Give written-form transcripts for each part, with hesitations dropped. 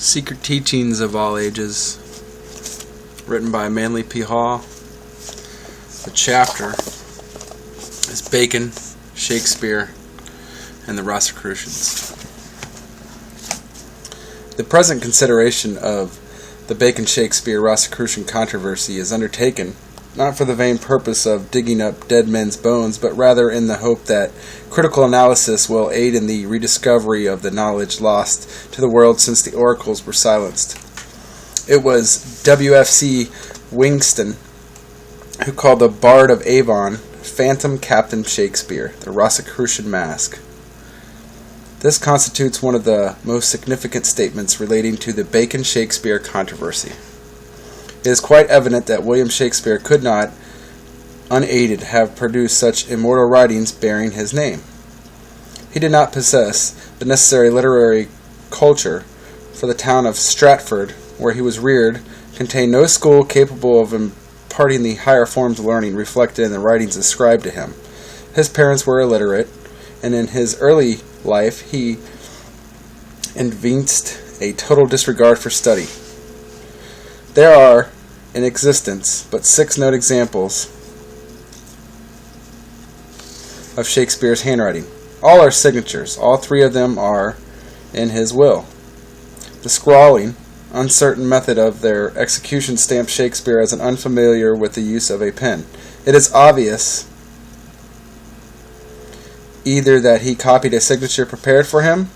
Secret Teachings of All Ages, written by Manly P. Hall. The chapter is Bacon, Shakespeare, and the Rosicrucians. The present consideration of the Bacon-Shakespeare Rosicrucian controversy is undertaken not for the vain purpose of digging up dead men's bones, but rather in the hope that critical analysis will aid in the rediscovery of the knowledge lost to the world since the oracles were silenced. It was W.F.C. Wingston who called the Bard of Avon Phantom Captain Shakespeare, the Rosicrucian Mask. This constitutes one of the most significant statements relating to the Bacon-Shakespeare controversy. It is quite evident that William Shakespeare could not, unaided, have produced such immortal writings bearing his name. He did not possess the necessary literary culture, for the town of Stratford, where he was reared, contained no school capable of imparting the higher forms of learning reflected in the writings ascribed to him. His parents were illiterate, and in his early life he evinced a total disregard for study. There are in existence but 6 known examples of Shakespeare's handwriting. All are signatures. All 3 of them are in his will. The scrawling, uncertain method of their execution stamps Shakespeare as an unfamiliar with the use of a pen. It is obvious either that he copied a signature prepared for him,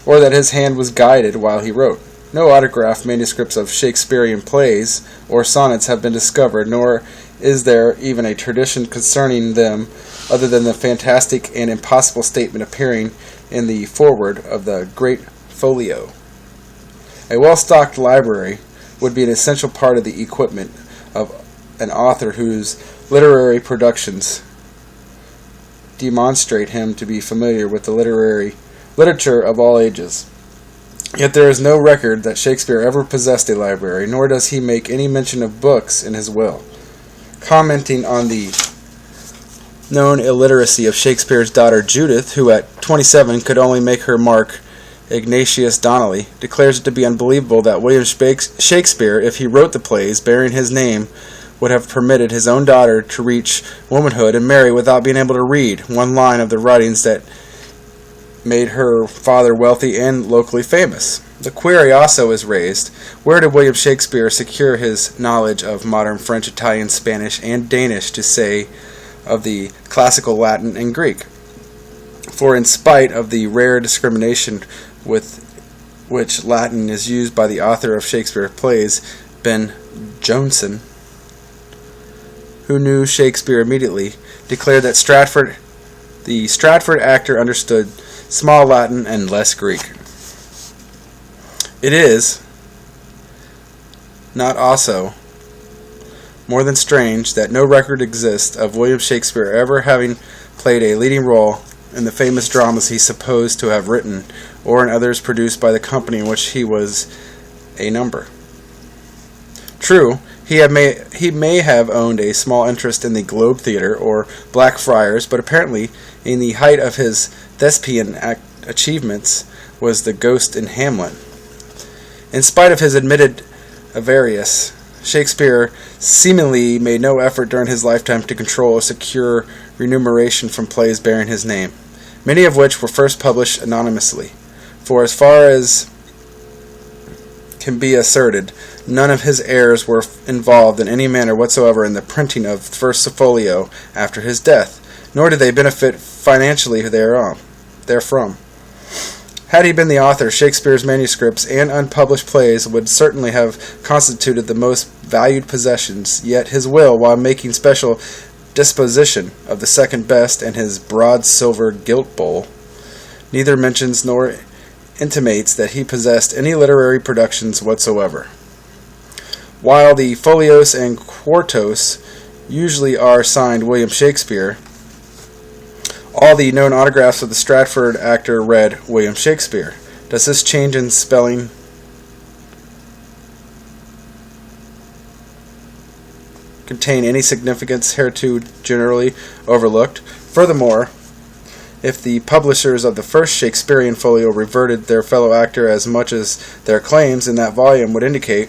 or that his hand was guided while he wrote. No autographed manuscripts of Shakespearean plays or sonnets have been discovered, nor is there even a tradition concerning them other than the fantastic and impossible statement appearing in the foreword of the Great Folio. A well-stocked library would be an essential part of the equipment of an author whose literary productions demonstrate him to be familiar with the literature of all ages. Yet there is no record that Shakespeare ever possessed a library, nor does he make any mention of books in his will. Commenting on the known illiteracy of Shakespeare's daughter Judith, who at 27 could only make her mark Ignatius Donnelly, declares it to be unbelievable that William Shakespeare, if he wrote the plays bearing his name, would have permitted his own daughter to reach womanhood and marry without being able to read one line of the writings that made her father wealthy and locally famous. The query also is raised, where did William Shakespeare secure his knowledge of modern French, Italian, Spanish, and Danish, to say of the classical Latin and Greek? For in spite of the rare discrimination with which Latin is used by the author of Shakespeare's plays, Ben Jonson, who knew Shakespeare immediately, declared that the Stratford actor understood small Latin and less Greek. It is not also more than strange that no record exists of William Shakespeare ever having played a leading role in the famous dramas he supposed to have written, or in others produced by the company in which he was a number. True, he may have owned a small interest in the Globe Theatre or Blackfriars, but apparently in the height of his thespian achievements was the Ghost in Hamlet. In spite of his admitted avarice, Shakespeare seemingly made no effort during his lifetime to control or secure remuneration from plays bearing his name, many of which were first published anonymously. For as far as can be asserted, none of his heirs were involved in any manner whatsoever in the printing of the first folio after his death, nor did they benefit financially therefrom. Had he been the author, Shakespeare's manuscripts and unpublished plays would certainly have constituted the most valued possessions, yet his will, while making special disposition of the second best and his broad silver gilt bowl, neither mentions nor intimates that he possessed any literary productions whatsoever. While the folios and quartos usually are signed William Shakespeare, all the known autographs of the Stratford actor read William Shakespeare. Does this change in spelling contain any significance hereto generally overlooked? Furthermore, if the publishers of the first Shakespearean folio reverted their fellow actor as much as their claims in that volume would indicate,